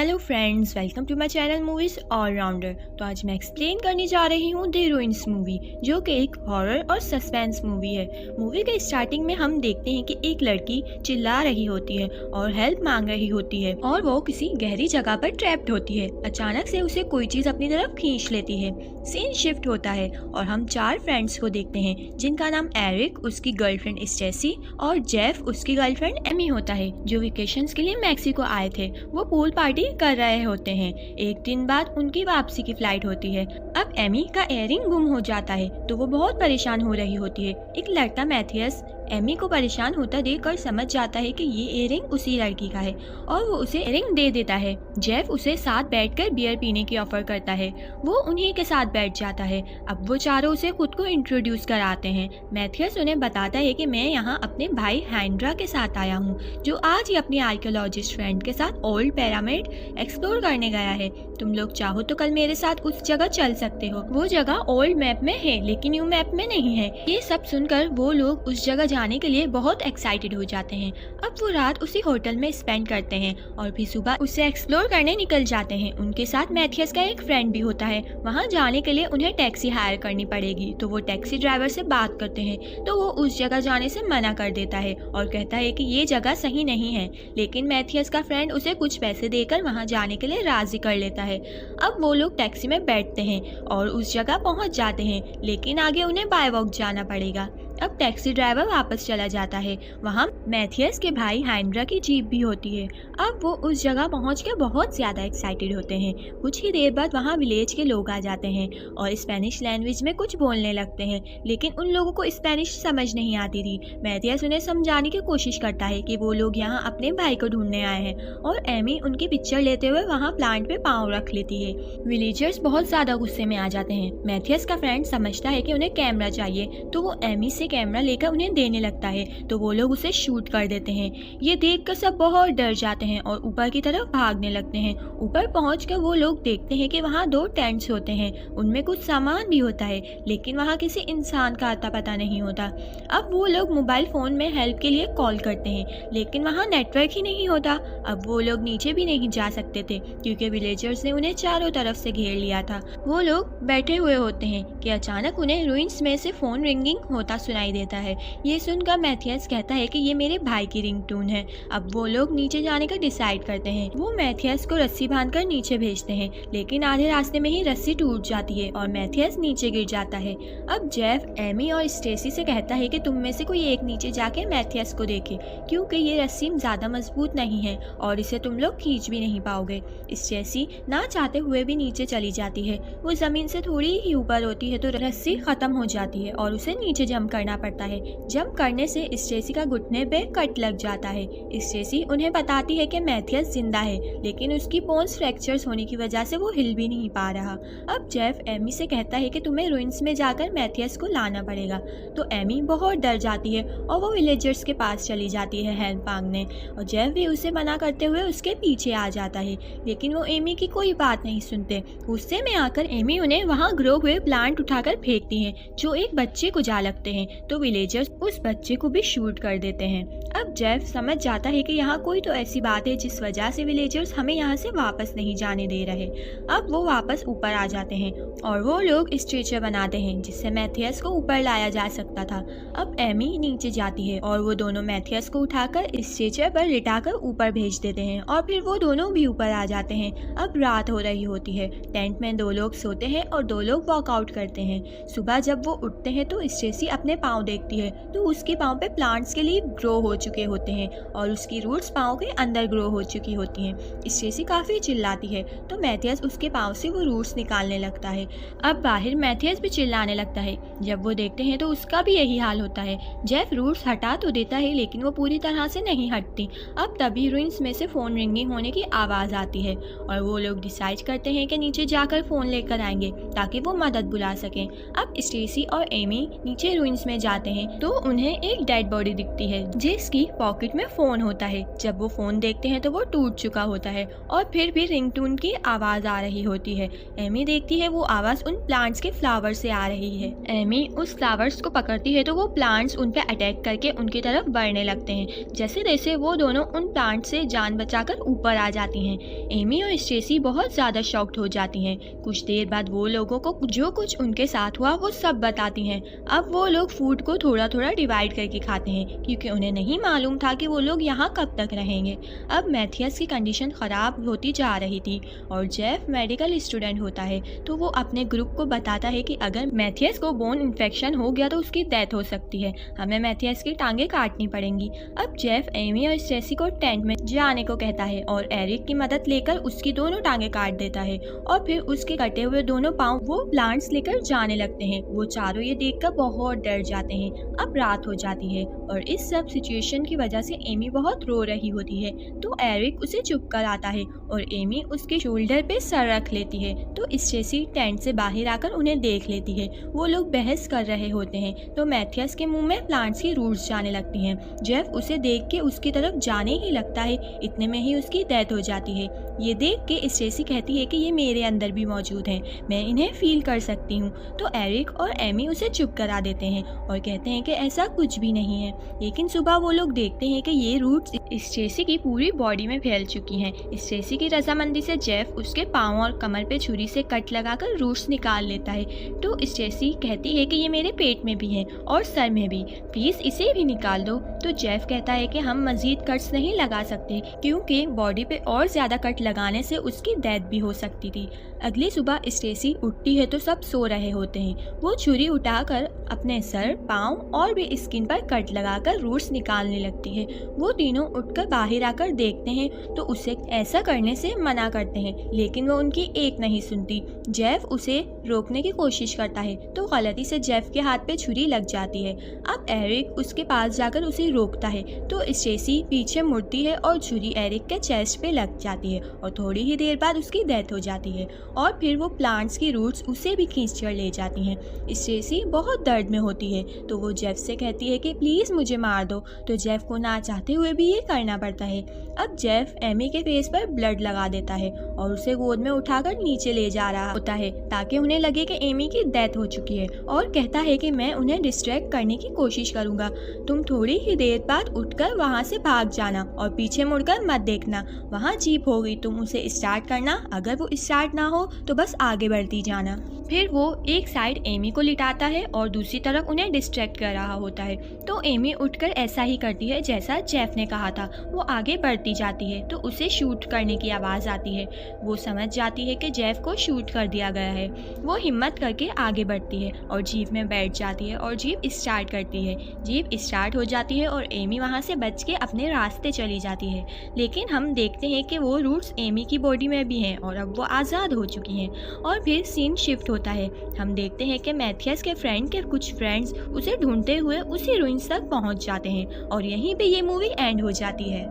Hello friends, welcome to my channel movies all rounder. तो आज मैं एक्सप्लेन करने जा रही हूँ द रूइंस मूवी, जो कि एक हॉरर और सस्पेंस मूवी है। मूवी के स्टार्टिंग में हम देखते हैं कि एक लड़की चिल्ला रही होती है और हेल्प मांग रही होती है और वो किसी गहरी जगह पर ट्रैप्ड होती है। अचानक से उसे कोई चीज अपनी तरफ खींच लेती है। सीन शिफ्ट होता है और हम 4 फ्रेंड्स को देखते हैं, जिनका नाम एरिक, उसकी गर्लफ्रेंड स्टेसी और जेफ, उसकी गर्लफ्रेंड एमी होता है, जो वेकेशंस के लिए मैक्सिको आए थे। वो पूल पार्टी कर रहे होते हैं। एक दिन बाद उनकी वापसी की फ्लाइट होती है। अब एमी का इयररिंग गुम हो जाता है, तो वो बहुत परेशान हो रही होती है। एक लड़का मैथियस एमी को परेशान होता देखकर समझ जाता है कि ये इयररिंग उसी लड़की का है और वो उसे इयररिंग दे देता है। जेफ उसे साथ बैठकर बियर पीने की ऑफर करता है। वो उन्हीं के साथ बैठ जाता है। अब वो चारों उसे खुद को इंट्रोड्यूस कराते हैं। मैथियस उन्हें बताता है कि मैं यहाँ अपने भाई हैंड्रा के साथ आया हूँ, जो आज ही अपनी आर्कियोलॉजिस्ट फ्रेंड के साथ ओल्ड पिरामिड एक्सप्लोर करने गया है। तुम लोग चाहो तो कल मेरे साथ उस जगह चल सकते हो। वो जगह ओल्ड मैप में है, लेकिन न्यू मैप में नहीं है। ये सब सुनकर वो लोग उस जगह जाने के लिए बहुत एक्साइटेड हो जाते हैं। अब वो रात उसी होटल में स्पेंड करते हैं और फिर सुबह उसे एक्सप्लोर करने निकल जाते हैं। उनके साथ मैथियस का एक फ्रेंड भी होता है। वहाँ जाने के लिए उन्हें टैक्सी हायर करनी पड़ेगी, तो वो टैक्सी ड्राइवर से बात करते हैं, तो वो उस जगह जाने से मना कर देता है और कहता है कि ये जगह सही नहीं है। लेकिन मैथियस का फ्रेंड उसे कुछ पैसे देकर वहाँ जाने के लिए राजी कर लेता है। अब वो लोग टैक्सी में बैठते हैं और उस जगह पहुँच जाते हैं, लेकिन आगे उन्हें बाय वॉक जाना पड़ेगा। अब टैक्सी ड्राइवर वापस चला जाता है। वहाँ मैथियस के भाई हैंड्रा की जीप भी होती है। अब वो उस जगह पहुँचकर बहुत ज़्यादा एक्साइटेड होते हैं। कुछ ही देर बाद वहाँ विलेज के लोग आ जाते हैं और स्पेनिश लैंग्वेज में कुछ बोलने लगते हैं, लेकिन उन लोगों को स्पेनिश समझ नहीं आती थी। मैथियस उन्हें समझाने की कोशिश करता है कि वो लोग यहाँ अपने भाई को ढूंढने आए हैं और एमी उनकी पिक्चर लेते हुए वहाँ प्लांट पे पाँव रख लेती है। विलेजर्स बहुत ज़्यादा गुस्से में आ जाते हैं। मैथियस का फ्रेंड समझता है कि उन्हें कैमरा चाहिए, तो वो एमी से कैमरा लेकर उन्हें देने लगता है, तो वो लोग उसे शूट कर देते हैं। ये देखकर सब बहुत डर जाते हैं और ऊपर की तरफ भागने लगते हैं। ऊपर पहुंचकर वो लोग देखते हैं कि वहाँ 2 टेंट्स होते हैं, उनमें कुछ सामान भी होता है, लेकिन वहाँ किसी इंसान का अता पता नहीं होता। अब वो लोग मोबाइल फोन में हेल्प के लिए कॉल करते हैं, लेकिन वहाँ नेटवर्क ही नहीं होता। अब वो लोग नीचे भी नहीं जा सकते थे, क्योंकि विलेजर्स ने उन्हें चारों तरफ से घेर लिया था। वो लोग बैठे हुए होते हैं कि अचानक उन्हें रुइंस में से फोन रिंगिंग होता सुनाई देता है। ये सुनकर मैथियस कहता है कि ये मेरे भाई की रिंगटोन है। अब वो लोग नीचे जाने का डिसाइड करते हैं। वो मैथियस को रस्सी बांधकर नीचे भेजते हैं, लेकिन आधे रास्ते में ही रस्सी टूट जाती है और मैथियस नीचे गिर जाता है। अब जेफ एमी और स्टेसी से कहता है कि तुम में से कोई एक नीचे जाके मैथियस को देखे, क्योंकि ये रस्सी ज्यादा मजबूत नहीं है और इसे तुम लोग खींच भी नहीं पाओगे। स्टेसी ना चाहते हुए भी नीचे चली जाती है। वो जमीन से थोड़ी ही ऊपर होती है तो रस्सी खत्म हो जाती है और उसे नीचे जंप करना पड़ता है। जंप करने से स्टेसी का घुटने पे कट लग जाता है। स्टेसी उन्हें बताती है कि मैथियस जिंदा है, लेकिन उसकी बोन्स फ्रैक्चर्स होने की वजह से वो हिल भी नहीं पा रहा। अब जेफ एमी से कहता है कि तुम्हें रुइंस में जाकर मैथियस को लाना पड़ेगा, तो एमी बहुत डर जाती है और वो विलेजर्स के पास चली जाती है हेल्प मांगने, और जेफ भी उसे मना करते हुए उसके पीछे आ जाता है, लेकिन वो एमी की कोई बात नहीं सुनते। गुस्से में आकर एमी उन्हें वहाँ ग्रो हुए प्लांट उठाकर फेंकती है, जो एक बच्चे को जा लगते हैं, तो विलेजर्स उस बच्चे को भी शूट कर देते हैं। अब जेफ समझ जाता है कि यहाँ कोई तो ऐसी बात है जिस वजह से विलेजर्स हमें यहाँ से वापस नहीं जाने दे रहे। अब वो वापस ऊपर आ जाते हैं और वो लोग स्ट्रेचर बनाते हैं, जिससे मैथियस को ऊपर लाया जा सकता था। अब एमी नीचे जाती है और वो दोनों मैथियस को उठाकर स्ट्रेचर पर लिटाकर ऊपर भेज देते हैं और फिर वो दोनों भी ऊपर आ जाते हैं। अब रात हो रही होती है। टेंट में 2 लोग सोते हैं और 2 लोग वॉकआउट करते हैं। सुबह जब वो उठते हैं तो स्टेसी अपने पाँव देखती है, तो उसके पाँव पे प्लांट्स के लिए ग्रो हो चुके होते हैं और उसकी रूट्स पाँव के अंदर ग्रो हो चुकी होती हैं। स्टेसी काफी चिल्लाती है, तो मैथियस उसके पाँव से वो रूट्स निकालने लगता है। अब बाहर मैथियस भी चिल्लाने लगता है। जब वो देखते हैं तो उसका भी यही हाल होता है। जेफ रूट्स हटा तो देता है, लेकिन वो पूरी तरह से नहीं हटती। अब तभी रुइंस में से फोन रिंगिंग होने की आवाज आती है और वो लोग डिसाइड करते हैं कि नीचे जाकर फोन लेकर आएंगे ताकि वो मदद बुला सकें। अब स्टेसी और एमी नीचे रुइंस में में जाते हैं तो उन्हें एक डेड बॉडी दिखती है जिसकी पॉकेट में फोन होता है। जब वो फोन देखते हैं तो वो टूट चुका होता है और फिर भी रिंगटोन की आवाज आ रही होती है। एमी देखती है वो आवाज उन प्लांट्स के फ्लावर से आ रही है। एमी उस फ्लावर्स को पकड़ती है तो वो प्लांट्स उन पे अटैक करके उनकी तरफ बढ़ने लगते हैं। जैसे जैसे वो दोनों उन प्लांट से जान बचाकर ऊपर आ जाती हैं। एमी और स्टेसी बहुत ज्यादा शॉक्ड हो जाती हैं। कुछ देर बाद वो लोगों को जो कुछ उनके साथ हुआ वो सब बताती हैं। अब वो लोग फूड को थोड़ा थोड़ा डिवाइड करके खाते हैं क्योंकि उन्हें नहीं मालूम था कि वो लोग यहाँ कब तक रहेंगे। अब मैथियस की कंडीशन खराब होती जा रही थी और जेफ मेडिकल स्टूडेंट होता है तो वो अपने ग्रुप को बताता है कि अगर मैथियस को बोन इन्फेक्शन हो गया तो उसकी डेथ हो सकती है, हमें मैथियस की टांगे काटनी पड़ेंगी। अब जेफ एमी और स्टेसी को टेंट में जाने को कहता है और एरिक की मदद लेकर उसकी दोनों टांगे काट देता है और फिर उसके कटे हुए दोनों पाँव वो प्लांट्स लेकर जाने लगते हैं। वो चारों ये देखकर बहुत डर जाते हैं। अब रात हो जाती है और इस सब सिचुएशन की वजह से एमी बहुत रो रही होती है तो एरिक उसे चुप कर आता है और एमी उसके शोल्डर पे सर रख लेती है। तो स्टेसी टेंट से बाहर आकर उन्हें देख लेती है। वो लोग बहस कर रहे होते हैं तो मैथियस के मुंह में प्लांट्स की रूट्स जाने लगती हैं। जेफ उसे देख के उसकी तरफ जाने ही लगता है, इतने में ही उसकी डेथ हो जाती है। ये देख के स्टेसी कहती है कि ये मेरे अंदर भी मौजूद हैं, मैं इन्हें फील कर सकती हूँ। तो एरिक और एमी उसे चुप करा देते हैं और कहते हैं कि ऐसा कुछ भी नहीं है। लेकिन सुबह वो लोग देखते हैं कि ये रूट्स स्टेसी की पूरी बॉडी में फैल चुकी हैं। स्टेसी की रजामंदी से जेफ उसके पाँव और कमर पे छुरी से कट लगाकर रूट्स निकाल लेता है। तो स्टेसी कहती है कि ये मेरे पेट में भी है और सर में भी, प्लीज इसे भी निकाल दो। तो जेफ कहता है कि हम मजीद कट्स नहीं लगा सकते क्योंकि बॉडी पे और ज्यादा कट लगाने से उसकी डेथ भी हो सकती थी। अगली सुबह स्टेसी उठती है तो सब सो रहे होते हैं। वो छुरी उठाकर अपने सर, पाँव और भी स्किन पर कट लगाकर रूट्स निकालने लगती है। वो तीनों उठकर बाहर आकर देखते हैं तो उसे ऐसा करने से मना करते हैं लेकिन वो उनकी एक नहीं सुनती। जेफ उसे रोकने की कोशिश करता है तो गलती से जेफ के हाथ पे छुरी लग जाती है। अब एरिक उसके पास जाकर उसे रोकता है तो स्टेसी पीछे मुड़ती है और छुरी एरिक के चेस्ट पे लग जाती है और थोड़ी ही देर बाद उसकी डेथ हो जाती है और फिर वो प्लांट्स की रूट्स उसे भी खींच कर ले जाती हैं। स्टेसी बहुत दर्द में होती है तो वो जेफ से कहती है कि प्लीज़ मुझे मार दो, तो जेफ को ना चाहते हुए भी ये करना पड़ता है। अब जेफ एमी के फेस पर ब्लड लगा देता है और उसे गोद में उठाकर नीचे ले जा रहा होता है ताकि उन्हें लगे कि एमी की डेथ हो चुकी है और कहता है कि मैं उन्हें डिस्ट्रैक्ट करने की कोशिश करूंगा, तुम थोड़ी ही देर बाद उठकर वहां से भाग जाना और पीछे मुड़कर मत देखना, वहां जीप होगी, तुम उसे स्टार्ट करना, अगर वो स्टार्ट ना हो तो बस आगे बढ़ती जाना। फिर वो एक साइड एमी को लिटाता है और दूसरी तरफ उन्हें डिस्ट्रैक्ट कर रहा होता है। तो एमी उठकर ऐसा ही करती है जैसा जेफ ने कहा था। वो आगे बढ़ती जाती है तो उसे शूट करने की आवाज़ आती है। वो समझ जाती है कि जेफ को शूट कर दिया गया है। वो हिम्मत करके आगे बढ़ती है और जीप में बैठ जाती है और जीप स्टार्ट करती है। जीप स्टार्ट हो जाती है और एमी वहाँ से बच के अपने रास्ते चली जाती है। लेकिन हम देखते हैं कि वो रूट्स एमी की बॉडी में भी हैं और अब वो आज़ाद हो चुकी हैं। और फिर सीन शिफ्ट होता है। हम देखते हैं कि मैथियस के फ्रेंड के कुछ फ्रेंड्स उसे ढूंढते हुए उसी रुइंस तक पहुंच जाते हैं और यहीं पे ये मूवी एंड हो जाती है।